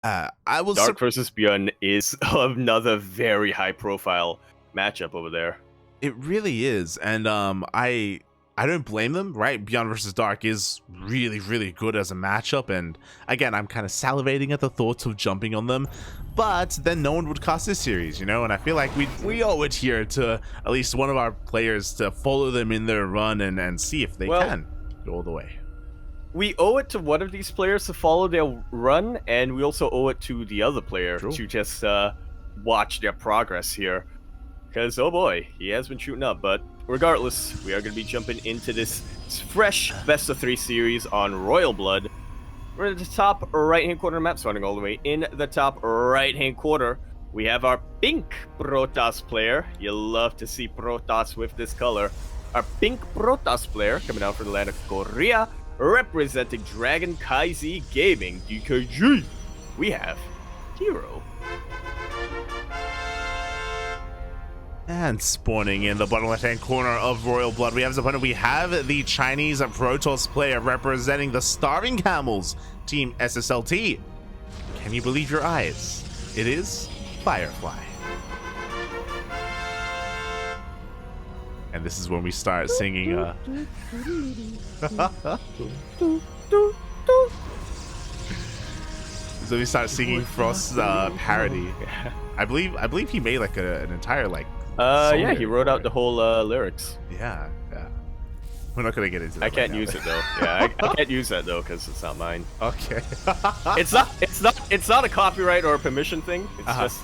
I was Dark versus Bjorn is another very high-profile matchup over there. It really is, and I don't blame them, right? Beyond versus Dark is really, really good as a matchup, and again, I'm kind of salivating at the thoughts of jumping on them, but then no one would cast this series, you know, and I feel like we owe it here to at least one of our players to follow them in their run and see if they can go all the way. We owe it to one of these players to follow their run, and we also owe it to the other player to just watch their progress here. Because, oh boy, he has been shooting up. But regardless, we are going to be jumping into this fresh best-of-3 series on Royal Blood. We're at the top right-hand corner of the map, starting all the way in the top right-hand corner. We have our pink Protoss player. You love to see Protoss with this color. Our pink Protoss player coming out from the land of Korea, representing Dragon Kaizi Gaming, DKG. We have herO. And spawning in the bottom left-hand corner of Royal Blood, we have the opponent. We have the Chinese Protoss player representing the Starving Camels, Team SSLT. Can you believe your eyes? It is Firefly. And this is when we start singing, So we start singing Frost's parody. I believe he made like an entire like yeah, he wrote out the whole lyrics. Yeah. We're not gonna get into that. I can't use it though. Yeah, I can't use that though because it's not mine. Okay. It's not a copyright or a permission thing. It's just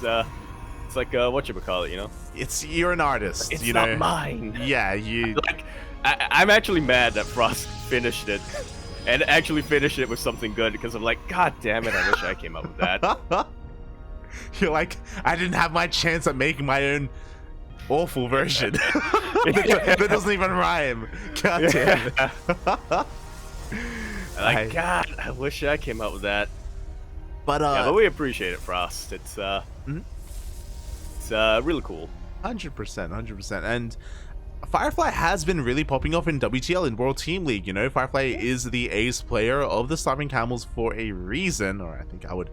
it's like whatchamacallit, you know? You're an artist. It's you not know? mine. Yeah, you like I'm actually mad that Frost finished it. And actually finished it with something good because I'm like, God damn it, I wish I came up with that. You're like, I didn't have my chance at making my own awful version. That doesn't even rhyme. God damn it. Like, God, I wish I came up with that. But yeah, but we appreciate it, Frost. It's really cool. 100%. And Firefly has been really popping off in WTL, in World Team League. You know, Firefly is the ace player of the Starving Camels for a reason, or I think I would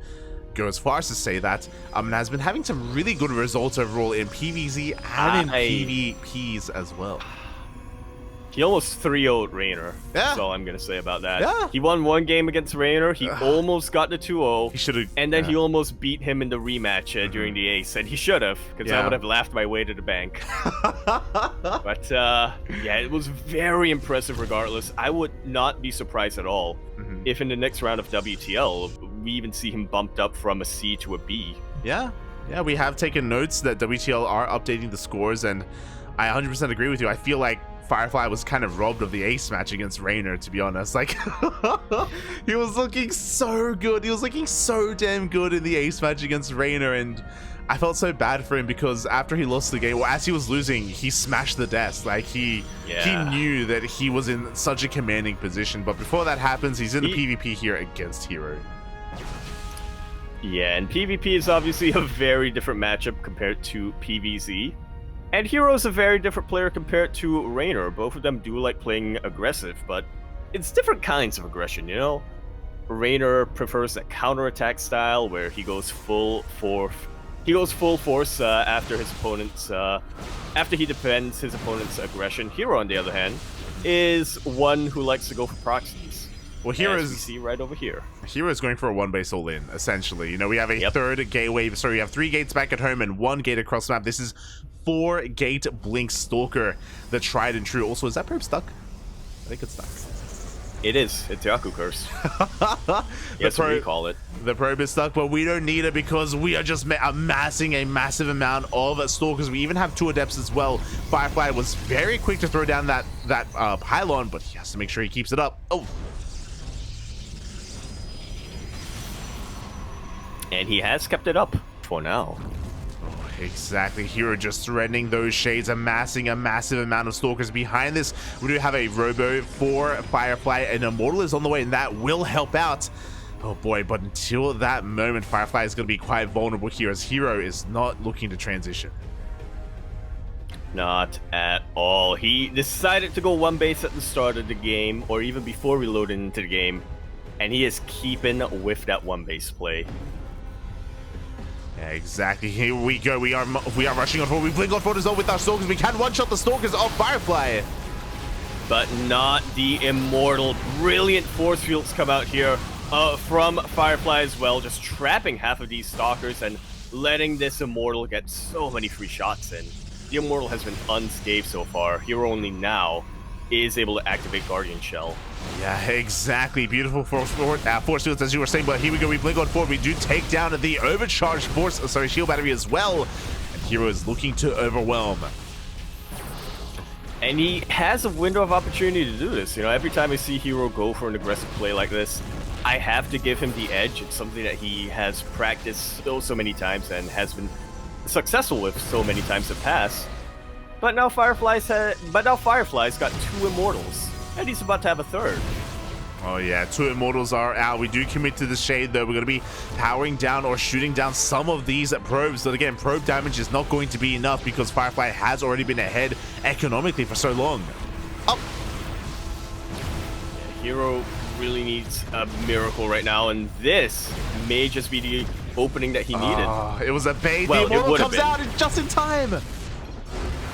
go as far as to say that, and has been having some really good results overall in PvZ and in PvPs as well. He almost 3-0'd Raynor. Yeah. That's all I'm going to say about that. Yeah. He won one game against Raynor. He almost got the 2-0. He should have. And then he almost beat him in the rematch during the ace. And he should have, because I would have laughed my way to the bank. But, yeah, it was very impressive regardless. I would not be surprised at all if in the next round of WTL, we even see him bumped up from a C to a B. Yeah, we have taken notes that WTL are updating the scores, and I 100% agree with you. I feel like Firefly was kind of robbed of the ace match against Raynor, to be honest. Like, he was looking so good. He was looking so damn good in the ace match against Raynor, and I felt so bad for him because after he lost the game, well, as he was losing, he smashed the desk. Like, he knew that he was in such a commanding position. But before that happens, he's in the PvP here against herO. Yeah, and PvP is obviously a very different matchup compared to PvZ. And herO is a very different player compared to Raynor. Both of them do like playing aggressive, but it's different kinds of aggression, you know? Raynor prefers that counterattack style where he goes full force. He goes full force after his opponent's after he defends his opponent's aggression. herO, on the other hand, is one who likes to go for proxies. Well, here as we see right over here. herO is going for a one base all in, essentially. You know, we have a third gateway. Sorry, we have 3 gates back at home and 1 gate across the map. This is 4 gate Blink Stalker, the tried and true. Also, is that probe stuck? I think it's stuck. It is. It's Yaku Curse. That's what we call it. The probe is stuck, but we don't need it because we are just amassing a massive amount of Stalkers. We even have 2 Adepts as well. Firefly was very quick to throw down that pylon, but he has to make sure he keeps it up. Oh. And he has kept it up for now. Exactly. herO just threatening those shades, amassing a massive amount of Stalkers. Behind this, we do have a Robo for Firefly, and Immortal is on the way, and that will help out. Oh boy, but until that moment, Firefly is going to be quite vulnerable here, as herO is not looking to transition. Not at all. He decided to go one base at the start of the game, or even before reloading into the game, and he is keeping with that one base play. Yeah, exactly. Here we go. We are rushing on forward. We blink on forward as well with our Stalkers. We can one-shot the Stalkers of Firefly. But not the Immortal. Brilliant force fields come out here from Firefly as well, just trapping half of these Stalkers and letting this Immortal get so many free shots in. The Immortal has been unscathed so far. herO only now is able to activate Guardian Shell. Yeah, exactly. Beautiful force fields, as you were saying. But here we go. We blink on forward. We do take down the overcharged shield battery as well. And herO is looking to overwhelm. And he has a window of opportunity to do this. You know, every time I see herO go for an aggressive play like this, I have to give him the edge. It's something that he has practiced so many times and has been successful with so many times in the past. But now Firefly's got 2 Immortals, and he's about to have a 3rd. Oh yeah, 2 Immortals are out. We do commit to the Shade, though. We're going to be powering down or shooting down some of these probes. But again, probe damage is not going to be enough because Firefly has already been ahead economically for so long. Oh! Yeah, herO really needs a miracle right now, and this may just be the opening that he needed. It was a bait. Well, the Immortal comes out just in time.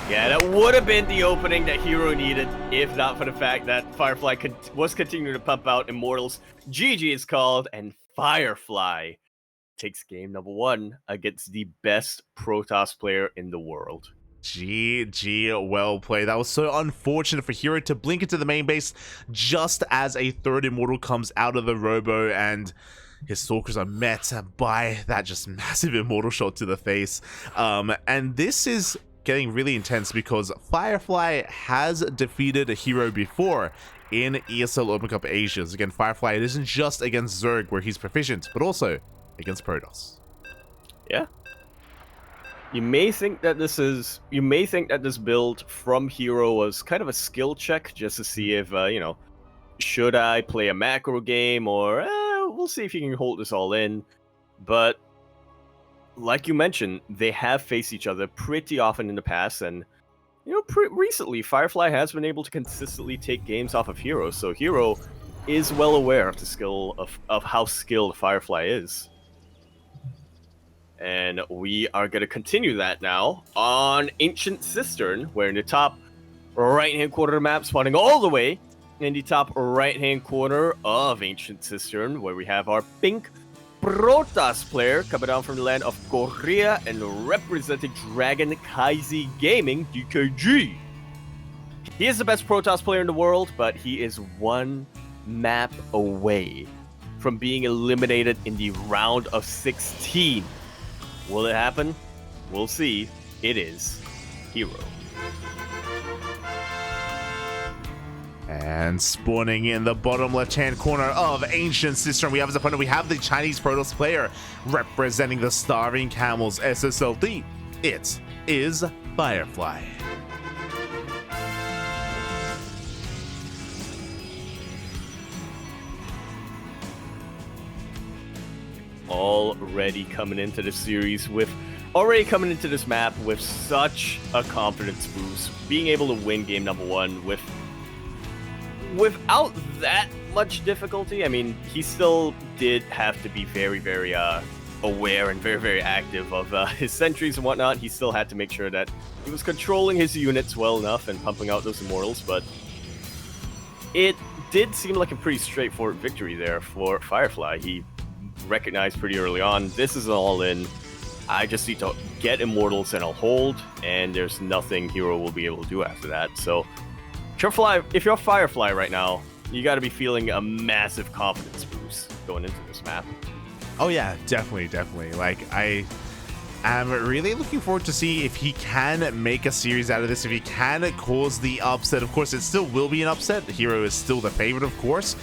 Yeah, that would have been the opening that herO needed, if not for the fact that Firefly was continuing to pump out Immortals. GG is called, and Firefly takes game number 1 against the best Protoss player in the world. GG, well played. That was so unfortunate for herO to blink into the main base just as a 3rd Immortal comes out of the Robo, and his Stalkers are met by that just massive Immortal shot to the face. And this is getting really intense because Firefly has defeated a herO before in ESL Open Cup Asia. Again, Firefly, it isn't just against Zerg where he's proficient, but also against Protoss. Yeah. You may think that this build from herO was kind of a skill check just to see if, you know, should I play a macro game, or we'll see if you can hold this all in. But like you mentioned, they have faced each other pretty often in the past, and you know, recently Firefly has been able to consistently take games off of herO, so herO is well aware of the skill of how skilled Firefly is. And we are going to continue that now on Ancient Cistern, where in the top right-hand corner of the map, spawning all the way in the top right-hand corner of Ancient Cistern, where we have our pink Protoss player coming down from the land of Korea and representing Dragon Kaizi Gaming, DKG. He is the best Protoss player in the world, but he is 1 map away from being eliminated in the round of 16. Will it happen? We'll see. It is herO. And spawning in the bottom left-hand corner of Ancient Cistern, we have as opponent, we have the Chinese Protoss player representing the Starving Camels SSLD. It is Firefly. Already coming into this map with such a confidence boost, being able to win game number 1 without that much difficulty. I mean, he still did have to be very, very aware and very, very active of his sentries and whatnot. He still had to make sure that he was controlling his units well enough and pumping out those Immortals, but it did seem like a pretty straightforward victory there for Firefly. He recognized pretty early on, this is an all-in. I just need to get Immortals and I'll hold, and there's nothing herO will be able to do after that. So if you're Firefly right now, you got to be feeling a massive confidence boost going into this map. Oh yeah, definitely. Like, I am really looking forward to see if he can make a series out of this, if he can cause the upset. Of course, it still will be an upset. herO is still the favorite, of course,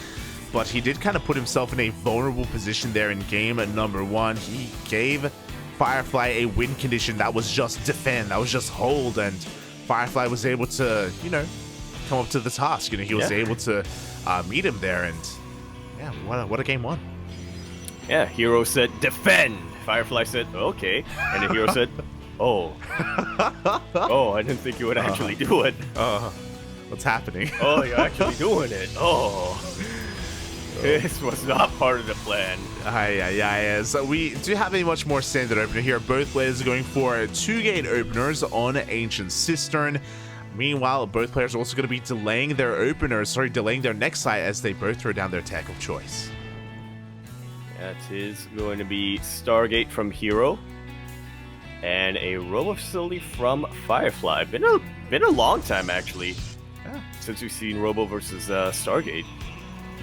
but he did kind of put himself in a vulnerable position there in game number 1. He gave Firefly a win condition that was just defend, that was just hold, and Firefly was able to, you know, come up to the task. You know, he was able to meet him there, and yeah, what a game 1. Yeah, herO said defend. Firefly said okay, and then herO said, oh, I didn't think you would actually do it. What's happening? Oh, you're actually doing it. Oh. This was not part of the plan. Yeah. So we do have a much more standard opener here. Both players are going for 2-gate openers on Ancient Cistern. Meanwhile, both players are also going to be delaying their next site as they both throw down their tech of choice. That is going to be Stargate from herO and a Robo Facility from Firefly. Been a long time, actually, since we've seen Robo versus Stargate.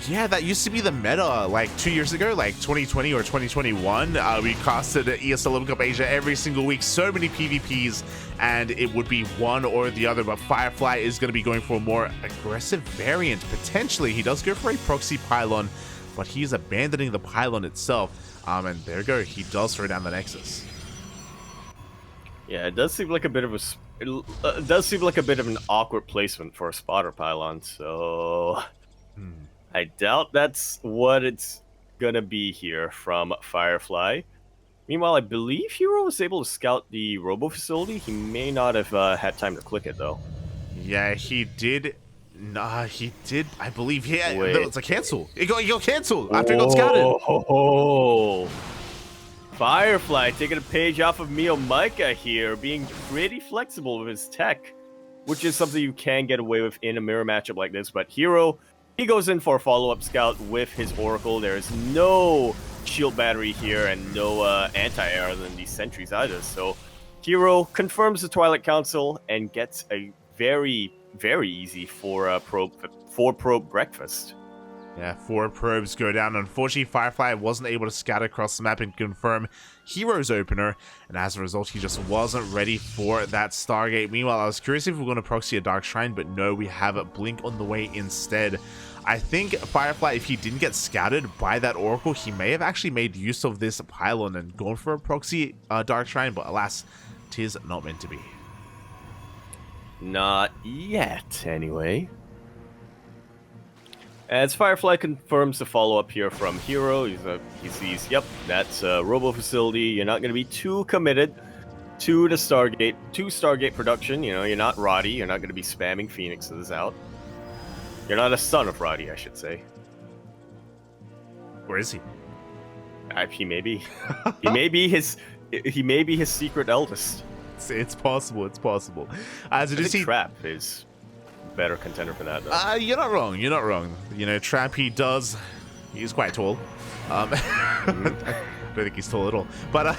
Yeah, that used to be the meta like 2 years ago, like 2020 or 2021. We costed ESL Cup Asia every single week, so many PvPs, and it would be one or the other. But Firefly is going to be going for a more aggressive variant. Potentially, he does go for a proxy pylon, but he's abandoning the pylon itself. And there you go, he does throw down the Nexus. Yeah, it does seem like a bit of an awkward placement for a spotter pylon. So. I doubt that's what it's gonna be here from Firefly. Meanwhile, I believe herO was able to scout the Robo Facility. He may not have had time to click it, though. Yeah, he did. Nah, he did. I believe he had. It's a cancel. It got canceled after it got scouted. Oh, Firefly taking a page off of Mio Micah here, being pretty flexible with his tech, which is something you can get away with in a mirror matchup like this. But herO, he goes in for a follow-up scout with his Oracle. There is no shield battery here and no anti-air other than these sentries either. So herO confirms the Twilight Council and gets a very, very easy four probe breakfast. Yeah, 4 probes go down. Unfortunately, Firefly wasn't able to scout across the map and confirm herO's opener, and as a result, he just wasn't ready for that Stargate. Meanwhile, I was curious if we were going to proxy a Dark Shrine, but no, we have a Blink on the way instead. I think Firefly, if he didn't get scouted by that Oracle, he may have actually made use of this pylon and gone for a proxy Dark Shrine, but alas, 'tis not meant to be. Not yet, anyway. As Firefly confirms the follow-up here from herO, he sees, yep, that's a Robo Facility. You're not going to be too committed to the Stargate production. You know, you're not Roddy. You're not going to be spamming Phoenixes out. You're not a son of Roddy, I should say. Where is he? He may be. He may be his secret eldest. It's possible. It's possible. As you see, Trap is better contender for that, though. You're not wrong. You're not wrong. You know, Trap, he's quite tall. I don't think he's tall at all. But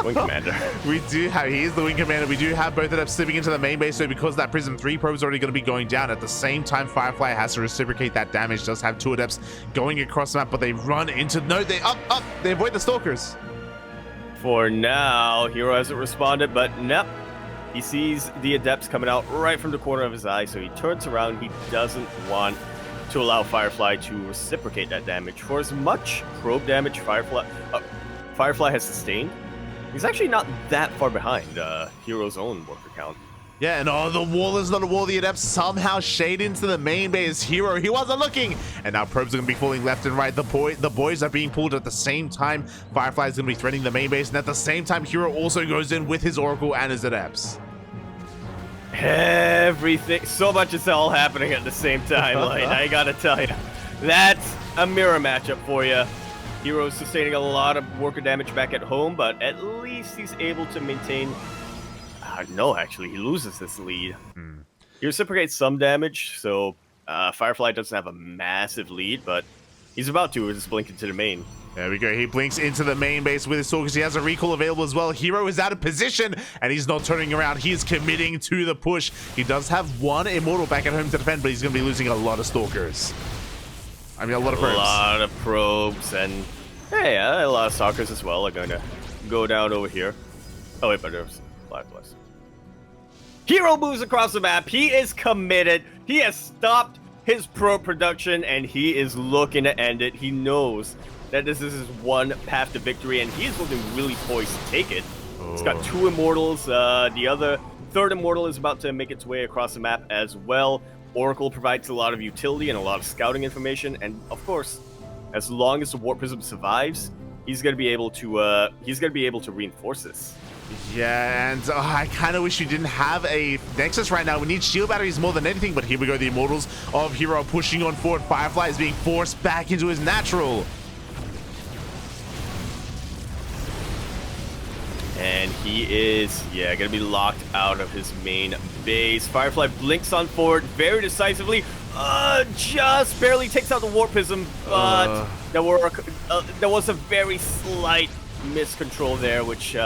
Wing Commander. He is the Wing Commander. We do have both of them slipping into the main base, so because that Prism 3 probe is already going to be going down, at the same time, Firefly has to reciprocate that damage. Does have 2 Adepts going across the map, but they run into... No, they avoid the Stalkers. For now, herO hasn't responded, but nope. He sees the Adepts coming out right from the corner of his eye, so he turns around. He doesn't want to allow Firefly to reciprocate that damage. For as much probe damage Firefly has sustained, he's actually not that far behind herO's own worker count. Yeah, and the wall is not a wall. The Adepts somehow shade into the main base. herO, he wasn't looking. And now probes are going to be falling left and right. The boys are being pulled at the same time. Firefly is going to be threatening the main base. And at the same time, herO also goes in with his Oracle and his Adepts. Everything, so much is all happening at the same time. Like, I gotta tell you, that's a mirror matchup for you. herO's sustaining a lot of worker damage back at home, but at least he's able to maintain... no, actually, he loses this lead. He reciprocates some damage, so Firefly doesn't have a massive lead, but he's about to just blink into the main. There we go. He blinks into the main base with his Stalkers. He has a recall available as well. herO is out of position, and he's not turning around. He's committing to the push. He does have 1 Immortal back at home to defend, but he's going to be losing a lot of Stalkers. I mean, a lot of probes. A lot of probes, and hey, a lot of Stalkers as well are going to go down over here. Oh, wait, but there's Fireflies. herO moves across the map. He is committed. He has stopped his probe production, and he is looking to end it. He knows that this is his one path to victory, and he's looking really poised to take it. He's got 2 Immortals. The third Immortal is about to make its way across the map as well. Oracle provides a lot of utility and a lot of scouting information, and of course, as long as the Warp Prism survives, he's gonna be able to reinforce this. Yeah, and I kind of wish we didn't have a Nexus right now. We need shield batteries more than anything, but here we go. The Immortals of herO pushing on forward. Firefly is being forced back into his natural. And he is, going to be locked out of his main base. Firefly blinks on forward very decisively. Just barely takes out the Warpism, but there was a very slight miscontrol there, which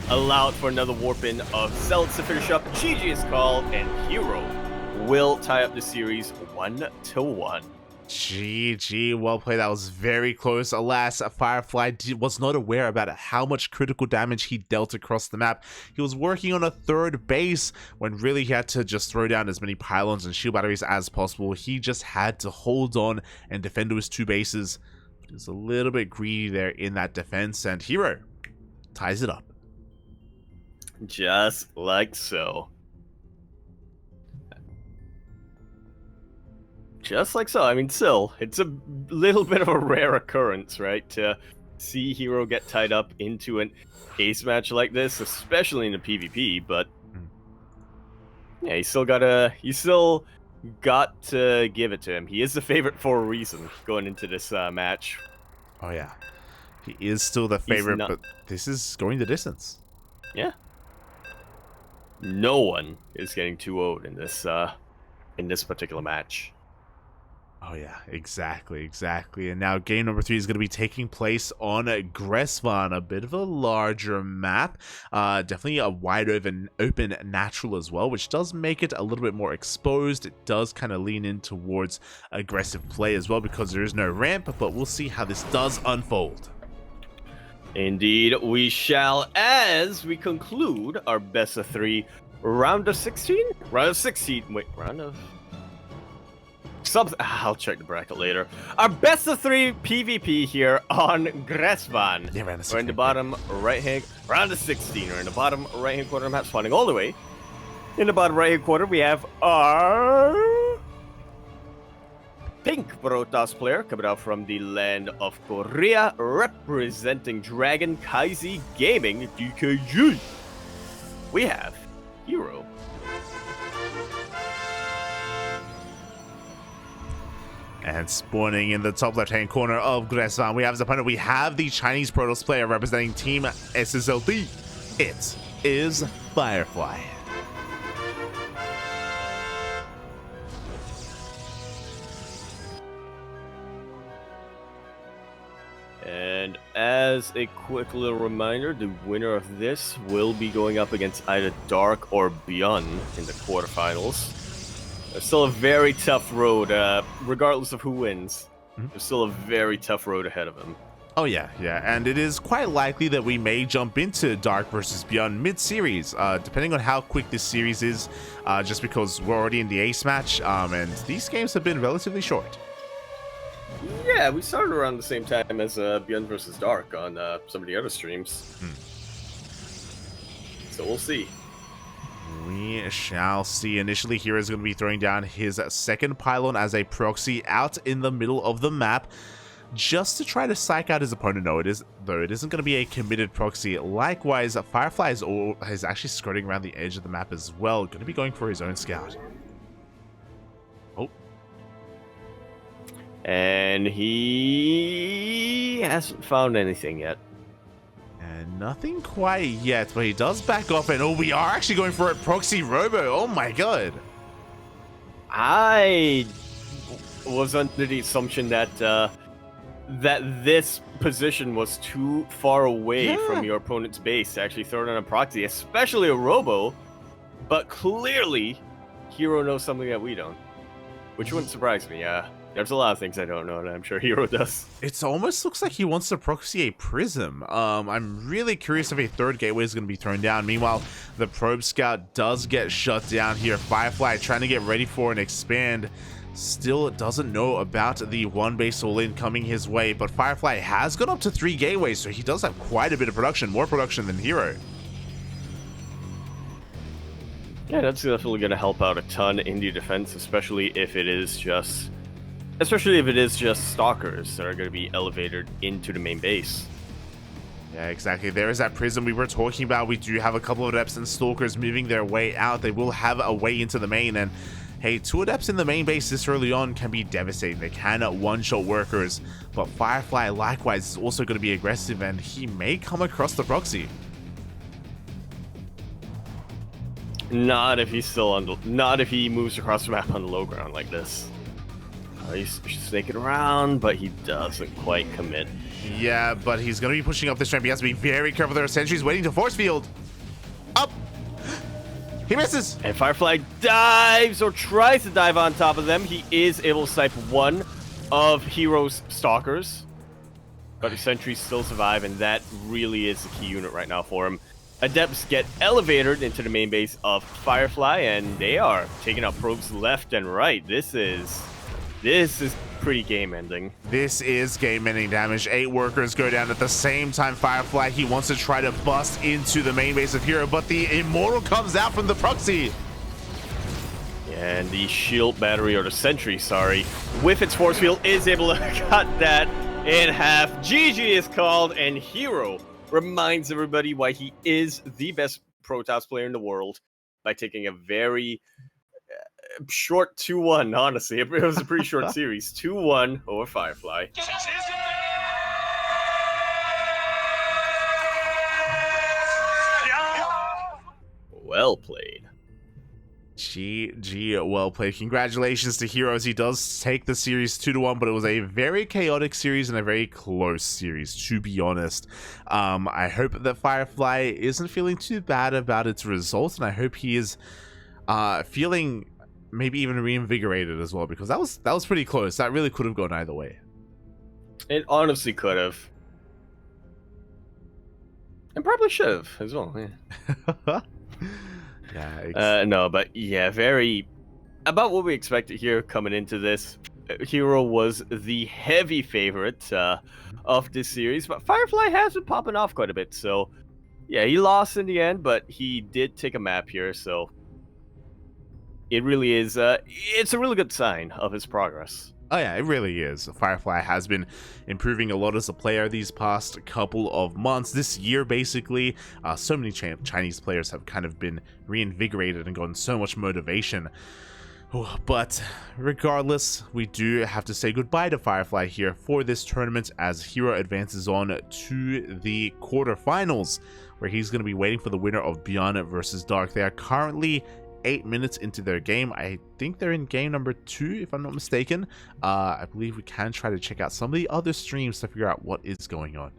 allowed for another warp-in of Zealots to finish up. GG is called, and herO will tie up the series 1-1. GG, well played. That was very close. Alas, Firefly was not aware about how much critical damage he dealt across the map. He was working on a third base when really he had to just throw down as many pylons and shield batteries as possible. He just had to hold on and defend to his two bases. He was a little bit greedy there in that defense, and herO ties it up. Just like so. Just like so. I mean, still, it's a little bit of a rare occurrence, right? To see herO get tied up into an ace match like this, especially in a PvP, but yeah, he's still got to give it to him. He is the favorite for a reason going into this match. Oh yeah. He is still the favorite, but this is going the distance. Yeah. No one is getting 2-0'd in this particular match. Oh yeah, exactly. And now game number 3 is going to be taking place on Gresvan, a bit of a larger map. Definitely a wide open natural as well, which does make it a little bit more exposed. It does kind of lean in towards aggressive play as well because there is no ramp, but we'll see how this does unfold. Indeed, we shall, as we conclude our best of 3 round of 16? Round of 16. Wait, round of... I'll check the bracket later. Our best of 3 PvP here on Gresvan. Yeah, we're in the bottom right hand, round of 16. We're in the bottom right hand corner of the map, spawning all the way. In the bottom right hand corner, we have our pink Protoss player coming out from the land of Korea, representing Dragon Kaizi Gaming, DKG. We have herO. And spawning in the top left-hand corner of Gresvan, we have as opponent, we have the Chinese Protoss player representing Team SSLD. It is Firefly. And as a quick little reminder, the winner of this will be going up against either Dark or Beyond in the quarterfinals. It's still a very tough road, regardless of who wins. There's still a very tough road ahead of him. Oh yeah, and it is quite likely that we may jump into Dark versus Beyond mid-series, depending on how quick this series is, just because we're already in the ace match, and these games have been relatively short. Yeah, we started around the same time as Beyond versus Dark on some of the other streams. So we'll see. We shall see. Initially, herO is going to be throwing down his second pylon as a proxy out in the middle of the map, just to try to psych out his opponent. No, it isn't going to be a committed proxy. Likewise, Firefly is actually skirting around the edge of the map as well, going to be going for his own scout. Oh. And he hasn't found anything yet. And nothing quite yet, but he does back off, and oh, we are actually going for a proxy robo. Oh my god. I was under the assumption that this position was too far away from your opponent's base to actually throw down a proxy, especially a robo, but clearly herO knows something that we don't, which wouldn't surprise me. There's a lot of things I don't know, and I'm sure herO does. It almost looks like he wants to proxy a prism. I'm really curious if a third gateway is going to be thrown down. Meanwhile, the probe scout does get shut down here. Firefly trying to get ready for an expand. Still doesn't know about the one base all-in coming his way, but Firefly has gone up to 3 gateways, so he does have quite a bit of production, more production than herO. Yeah, that's definitely going to help out a ton in the defense, especially if it is just stalkers that are going to be elevated into the main base. Yeah, exactly. There is that prism we were talking about. We do have a couple of adepts and stalkers moving their way out. They will have a way into the main, and hey, 2 adepts in the main base this early on can be devastating. They can one-shot workers, but Firefly likewise is also going to be aggressive, and he may come across the proxy. Not if he's still on the, not if he moves across the map on the low ground like this. He's snaking around, but he doesn't quite commit. Yeah, but he's going to be pushing up this ramp. He has to be very careful. There are sentries waiting to force field. Up! He misses! And Firefly dives, or tries to dive on top of them. He is able to snipe one of herO's stalkers, but the sentries still survive, and that really is the key unit right now for him. Adepts get elevated into the main base of Firefly, and they are taking out probes left and right. This is pretty game-ending. This is game-ending damage. 8 workers go down at the same time. Firefly, he wants to try to bust into the main base of herO, but the Immortal comes out from the proxy. And the shield battery, or the sentry, sorry, with its force field is able to cut that in half. GG is called, and herO reminds everybody why he is the best Protoss player in the world by taking a very short 2-1, honestly. It was a pretty short series. 2-1 over Firefly. Well played. GG, well played. Congratulations to herO. He does take the series 2-1, but it was a very chaotic series and a very close series, to be honest. I hope that Firefly isn't feeling too bad about its results, and I hope he is feeling maybe even reinvigorated as well, because that was pretty close. That really could have gone either way. It honestly could have. And probably should have as well. Yeah. Yeah. No, but yeah, very about what we expected here coming into this. herO was the heavy favorite of this series, but Firefly has been popping off quite a bit. So yeah, he lost in the end, but he did take a map here, so it really is. It's a really good sign of his progress. Oh yeah, it really is. Firefly has been improving a lot as a player these past couple of months. This year, basically, so many Chinese players have kind of been reinvigorated and gotten so much motivation. But regardless, we do have to say goodbye to Firefly here for this tournament as herO advances on to the quarterfinals, where he's going to be waiting for the winner of Beyond versus Dark. They are currently 8 minutes into their game. I think they're in game number 2, if I'm not mistaken. I believe we can try to check out some of the other streams to figure out what is going on.